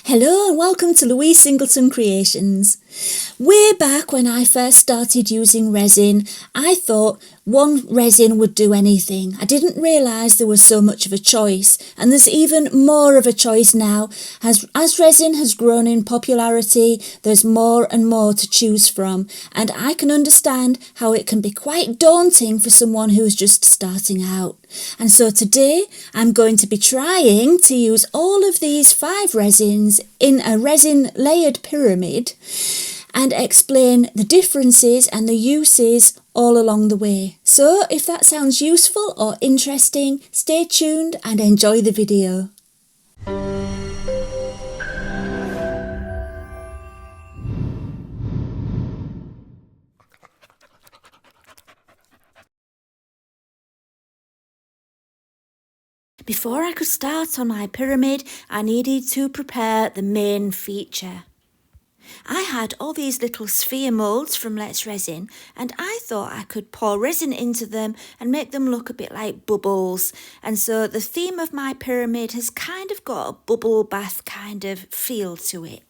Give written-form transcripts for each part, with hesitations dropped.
Hello and welcome to Louise Singleton Creations. Way back when I first started using resin, I thought one resin would do anything. I didn't realise there was so much of a choice, and there's even more of a choice now. As resin has grown in popularity, there's more and more to choose from, and I can understand how it can be quite daunting for someone who's just starting out. And so today I'm going to be trying to use all of these 5 resins in a resin layered pyramid and explain the differences and the uses all along the way. So if that sounds useful or interesting, stay tuned and enjoy the video. Before I could start on my pyramid, I needed to prepare the main feature. I had all these little sphere moulds from Let's Resin, and I thought I could pour resin into them and make them look a bit like bubbles. And so the theme of my pyramid has kind of got a bubble bath kind of feel to it.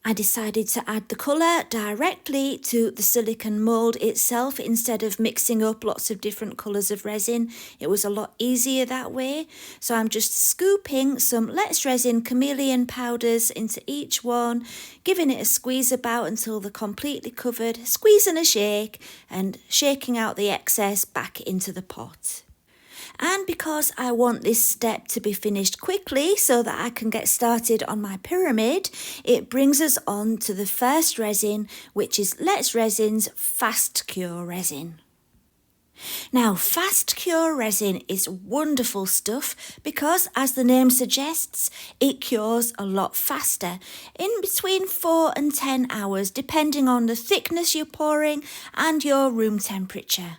I decided to add the colour directly to the silicone mould itself instead of mixing up lots of different colours of resin. It was a lot easier that way. So I'm just scooping some Let's Resin chameleon powders into each one, giving it a squeeze about until they're completely covered, squeeze and a shake, and shaking out the excess back into the pot. And because I want this step to be finished quickly so that I can get started on my pyramid, it brings us on to the first resin, which is Let's Resin's Fast Cure resin. Now, Fast Cure resin is wonderful stuff because, as the name suggests, it cures a lot faster, in between 4 and 10 hours, depending on the thickness you're pouring and your room temperature.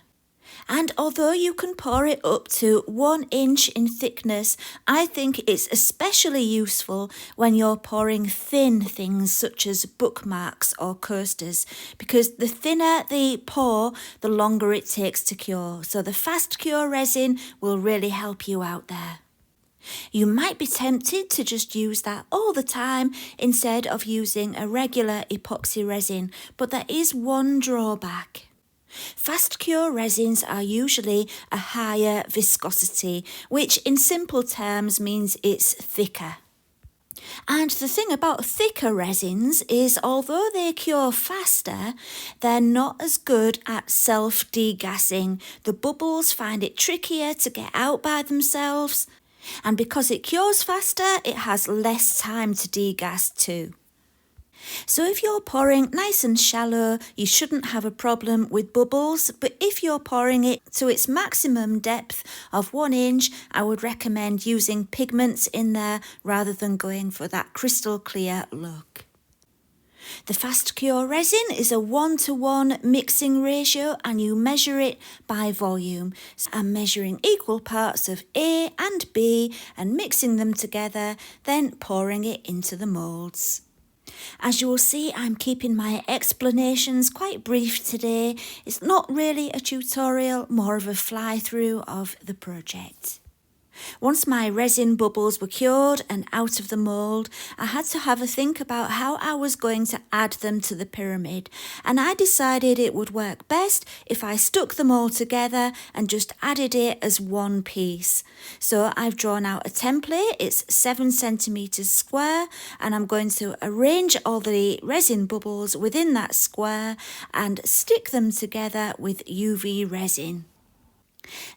And although you can pour it up to 1 inch in thickness, I think it's especially useful when you're pouring thin things such as bookmarks or coasters, because the thinner the pour, the longer it takes to cure. So the Fast Cure resin will really help you out there. You might be tempted to just use that all the time instead of using a regular epoxy resin, but there is one drawback. Fast cure resins are usually a higher viscosity, which in simple terms means it's thicker. And the thing about thicker resins is, although they cure faster, they're not as good at self-degassing. The bubbles find it trickier to get out by themselves, and because it cures faster, it has less time to degas too. So if you're pouring nice and shallow, you shouldn't have a problem with bubbles, but if you're pouring it to its maximum depth of 1 inch, I would recommend using pigments in there rather than going for that crystal clear look. The Fast Cure resin is a 1-to-1 mixing ratio, and you measure it by volume. So I'm measuring equal parts of A and B and mixing them together, then pouring it into the moulds. As you will see, I'm keeping my explanations quite brief today. It's not really a tutorial, more of a fly-through of the project. Once my resin bubbles were cured and out of the mould, I had to have a think about how I was going to add them to the pyramid, and I decided it would work best if I stuck them all together and just added it as one piece. So I've drawn out a template. It's 7 centimeters square, and I'm going to arrange all the resin bubbles within that square and stick them together with UV resin.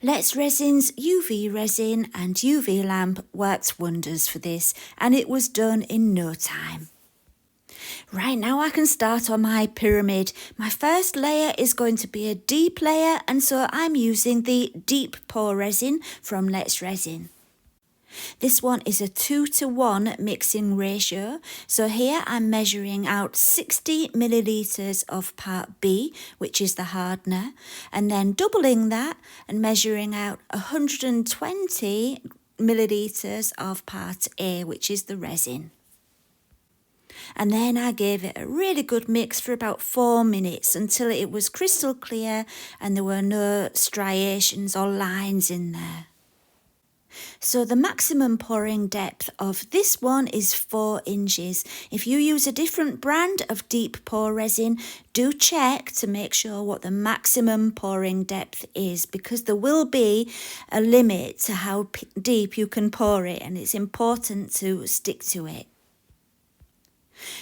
Let's Resin's UV resin and UV lamp worked wonders for this, and it was done in no time. Right, now I can start on my pyramid. My first layer is going to be a deep layer, and so I'm using the deep pour resin from Let's Resin. This one is a 2-to-1 mixing ratio. So here I'm measuring out 60 millilitres of part B, which is the hardener, and then doubling that and measuring out 120 millilitres of part A, which is the resin. And then I gave it a really good mix for about 4 minutes until it was crystal clear and there were no striations or lines in there. So the maximum pouring depth of this one is 4 inches. If you use a different brand of deep pour resin, do check to make sure what the maximum pouring depth is, because there will be a limit to how deep you can pour it, and it's important to stick to it.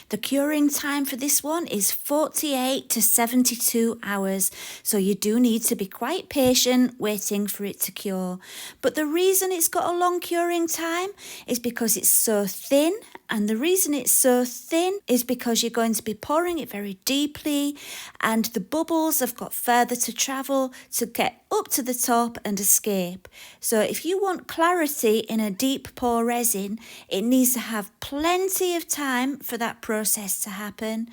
The curing time for this one is 48 to 72 hours, so you do need to be quite patient waiting for it to cure. But the reason it's got a long curing time is because it's so thin, and the reason it's so thin is because you're going to be pouring it very deeply, and the bubbles have got further to travel to get up to the top and escape. So if you want clarity in a deep pour resin, it needs to have plenty of time for that process to happen.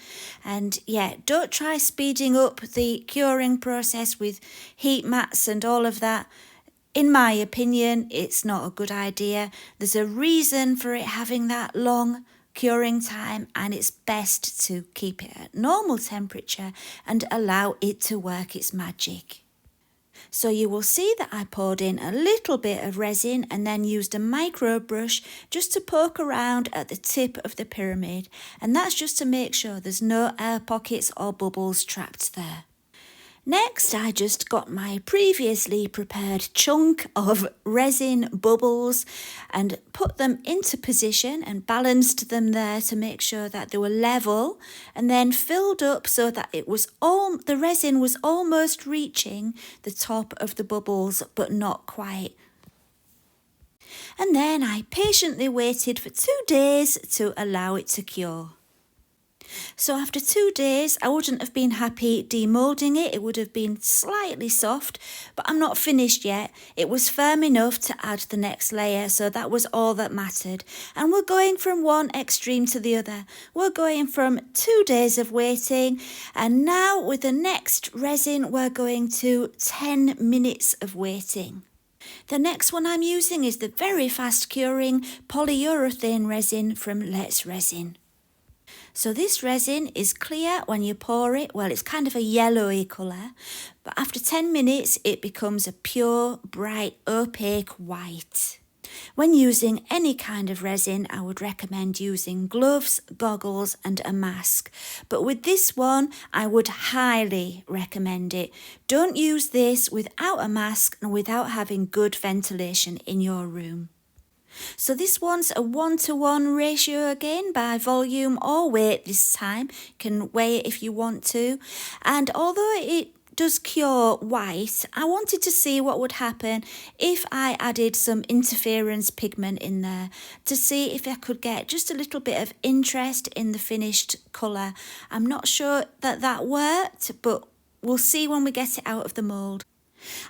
And yeah, don't try speeding up the curing process with heat mats and all of that. In my opinion, it's not a good idea. There's a reason for it having that long curing time, and it's best to keep it at normal temperature and allow it to work its magic. So you will see that I poured in a little bit of resin and then used a micro brush just to poke around at the tip of the pyramid, and that's just to make sure there's no air pockets or bubbles trapped there. Next, I just got my previously prepared chunk of resin bubbles and put them into position and balanced them there to make sure that they were level, and then filled up so that the resin was almost reaching the top of the bubbles, but not quite. And then I patiently waited for 2 days to allow it to cure. So after 2 days, I wouldn't have been happy demoulding it. It would have been slightly soft, but I'm not finished yet. It was firm enough to add the next layer, so that was all that mattered. And we're going from one extreme to the other. We're going from 2 days of waiting, and now with the next resin, we're going to 10 minutes of waiting. The next one I'm using is the very fast curing polyurethane resin from Let's Resin. So this resin is clear when you pour it. Well, it's kind of a yellowy colour, but after 10 minutes it becomes a pure, bright, opaque white. When using any kind of resin, I would recommend using gloves, goggles and a mask. But with this one, I would highly recommend it. Don't use this without a mask and without having good ventilation in your room. So this one's a 1-to-1 ratio again by volume or weight this time. You can weigh it if you want to. And although it does cure white, I wanted to see what would happen if I added some interference pigment in there to see if I could get just a little bit of interest in the finished colour. I'm not sure that worked, but we'll see when we get it out of the mould.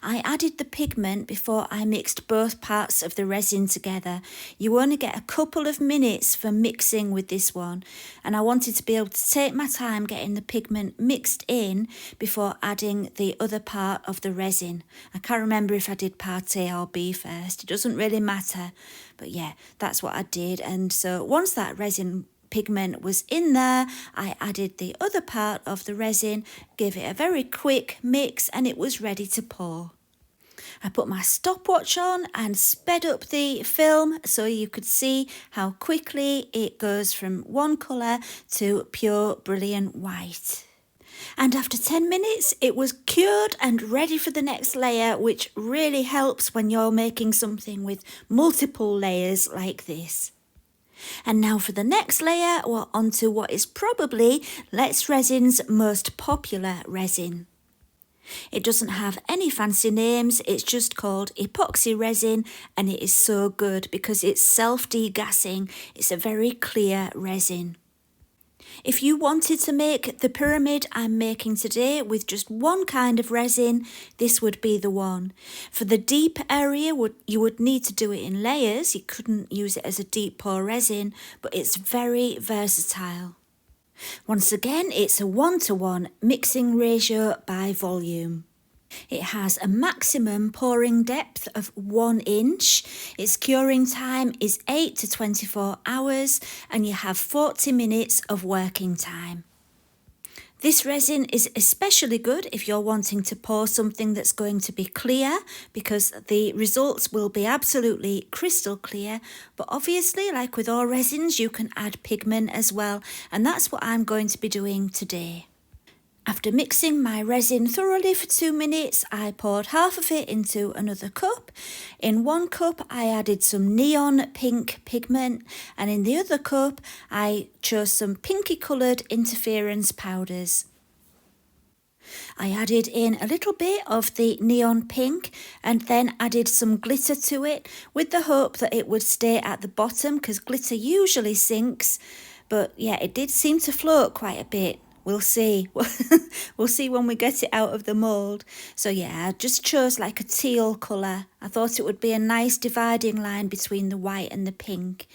I added the pigment before I mixed both parts of the resin together. You only get a couple of minutes for mixing with this one, and I wanted to be able to take my time getting the pigment mixed in before adding the other part of the resin. I can't remember if I did part A or B first. It doesn't really matter, but yeah, that's what I did. And so once that resin pigment was in there, I added the other part of the resin, gave it a very quick mix, and it was ready to pour. I put my stopwatch on and sped up the film so you could see how quickly it goes from one colour to pure brilliant white. And after 10 minutes it was cured and ready for the next layer, which really helps when you're making something with multiple layers like this. And now for the next layer, we're onto what is probably Let's Resin's most popular resin. It doesn't have any fancy names, it's just called epoxy resin, and it is so good because it's self-degassing. It's a very clear resin. If you wanted to make the pyramid I'm making today with just one kind of resin, this would be the one. For the deep area, you would need to do it in layers. You couldn't use it as a deep pour resin, but it's very versatile. Once again, it's a 1-to-1 mixing ratio by volume. It has a maximum pouring depth of 1 inch. Its curing time is 8 to 24 hours, and you have 40 minutes of working time. This resin is especially good if you're wanting to pour something that's going to be clear, because the results will be absolutely crystal clear. But obviously, like with all resins, you can add pigment as well, and that's what I'm going to be doing today. After mixing my resin thoroughly for 2 minutes, I poured half of it into another cup. In one cup, I added some neon pink pigment, and in the other cup, I chose some pinky coloured interference powders. I added in a little bit of the neon pink and then added some glitter to it with the hope that it would stay at the bottom, because glitter usually sinks, but yeah, it did seem to float quite a bit. We'll see. We'll see when we get it out of the mould. So yeah, I just chose like a teal colour. I thought it would be a nice dividing line between the white and the pink.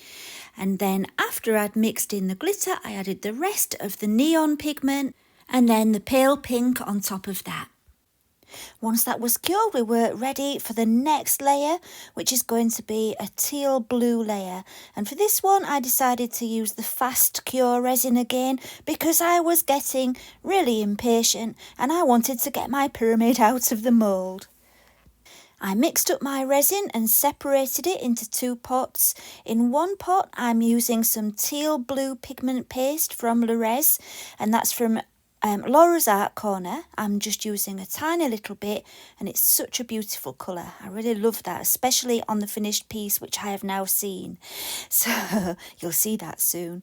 And then after I'd mixed in the glitter, I added the rest of the neon pigment and then the pale pink on top of that. Once that was cured, we were ready for the next layer, which is going to be a teal blue layer. And for this one, I decided to use the fast cure resin again because I was getting really impatient and I wanted to get my pyramid out of the mould. I mixed up my resin and separated it into 2 pots. In one pot, I'm using some teal blue pigment paste from LOUISESINGLETON, and that's from Laura's Art Corner. I'm just using a tiny little bit and it's such a beautiful colour. I really love that, especially on the finished piece, which I have now seen. So you'll see that soon.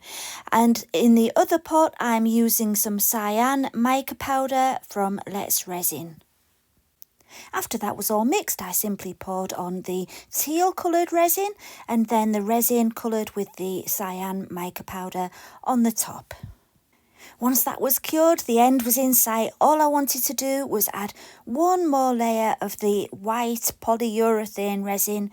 And in the other pot, I'm using some cyan mica powder from Let's Resin. After that was all mixed, I simply poured on the teal coloured resin and then the resin coloured with the cyan mica powder on the top. Once that was cured, the end was in sight. All I wanted to do was add one more layer of the white polyurethane resin,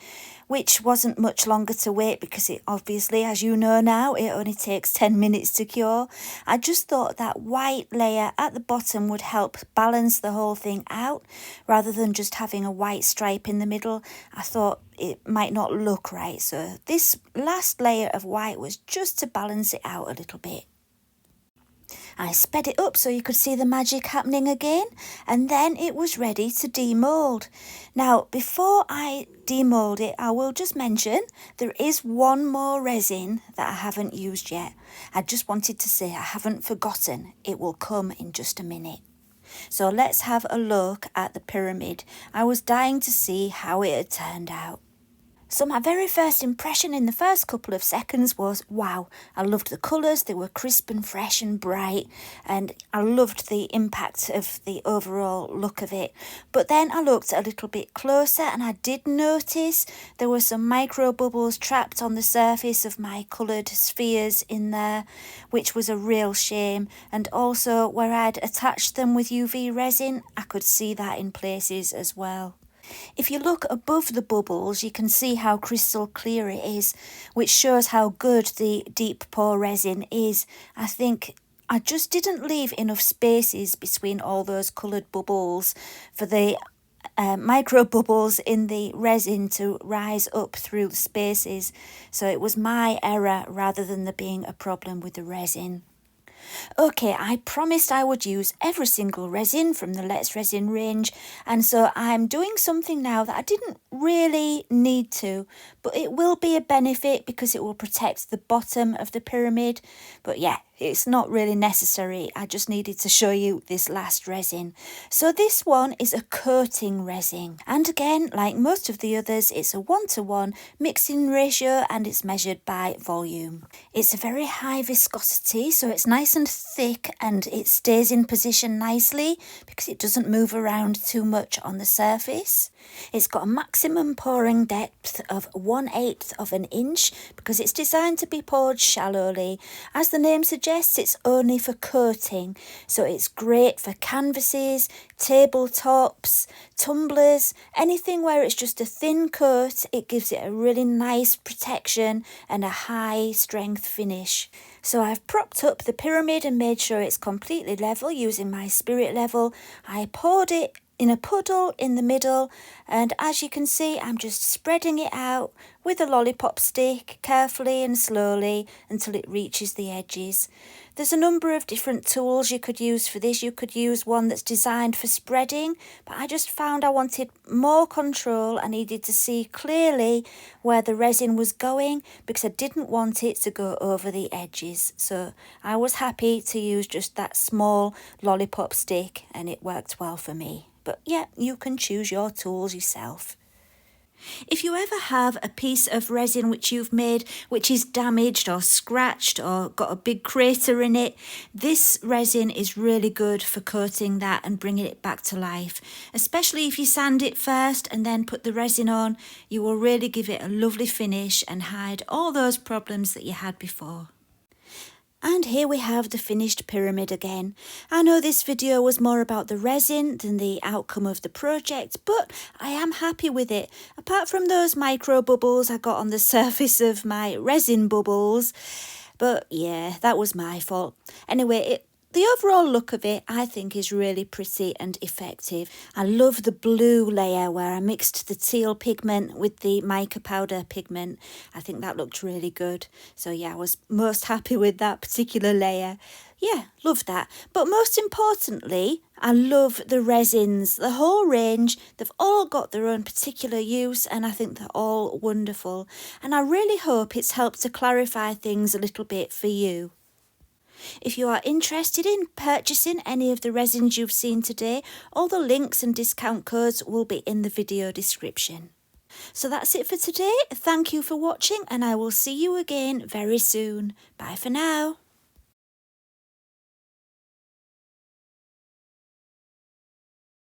which wasn't much longer to wait because it obviously, as you know now, it only takes 10 minutes to cure. I just thought that white layer at the bottom would help balance the whole thing out rather than just having a white stripe in the middle. I thought it might not look right, so this last layer of white was just to balance it out a little bit. I sped it up so you could see the magic happening again, and then it was ready to demould. Now, before I demould it, I will just mention there is one more resin that I haven't used yet. I just wanted to say I haven't forgotten. It will come in just a minute. So let's have a look at the pyramid. I was dying to see how it had turned out. So my very first impression in the first couple of seconds was, wow, I loved the colours, they were crisp and fresh and bright, and I loved the impact of the overall look of it. But then I looked a little bit closer and I did notice there were some micro bubbles trapped on the surface of my coloured spheres in there, which was a real shame. And also where I'd attached them with UV resin, I could see that in places as well. If you look above the bubbles, you can see how crystal clear it is, which shows how good the deep pour resin is. I think I just didn't leave enough spaces between all those coloured bubbles for the micro bubbles in the resin to rise up through the spaces. So it was my error rather than there being a problem with the resin. Okay, I promised I would use every single resin from the Let's Resin range, and so I'm doing something now that I didn't really need to, but it will be a benefit because it will protect the bottom of the pyramid. But yeah, it's not really necessary. I just needed to show you this last resin. So this one is a coating resin, and again, like most of the others, it's a 1:1 mixing ratio and it's measured by volume. It's a very high viscosity, so it's nice and thick and it stays in position nicely because it doesn't move around too much on the surface. It's got a maximum pouring depth of 1/8 of an inch because it's designed to be poured shallowly. As the name suggests, it's only for coating, so it's great for canvases, tabletops, tumblers, anything where it's just a thin coat. It gives it a really nice protection and a high strength finish. So I've propped up the pyramid and made sure it's completely level using my spirit level. I poured it in a puddle in the middle, and as you can see I'm just spreading it out with a lollipop stick carefully and slowly until it reaches the edges. There's a number of different tools you could use for this. You could use one that's designed for spreading, but I just found I wanted more control. I needed to see clearly where the resin was going because I didn't want it to go over the edges. So I was happy to use just that small lollipop stick and it worked well for me. But yeah, you can choose your tools yourself. If you ever have a piece of resin which you've made which is damaged or scratched or got a big crater in it, this resin is really good for coating that and bringing it back to life. Especially if you sand it first and then put the resin on, you will really give it a lovely finish and hide all those problems that you had before. And here we have the finished pyramid again. I know this video was more about the resin than the outcome of the project, but I am happy with it. Apart from those micro bubbles I got on the surface of my resin bubbles. But yeah, that was my fault. Anyway, the overall look of it I think is really pretty and effective. I love the blue layer where I mixed the teal pigment with the mica powder pigment. I think that looked really good. So yeah, I was most happy with that particular layer. Yeah, love that. But most importantly, I love the resins, the whole range. They've all got their own particular use and I think they're all wonderful. And I really hope it's helped to clarify things a little bit for you. If you are interested in purchasing any of the resins you've seen today, all the links and discount codes will be in the video description. So that's it for today. Thank you for watching and I will see you again very soon. Bye for now.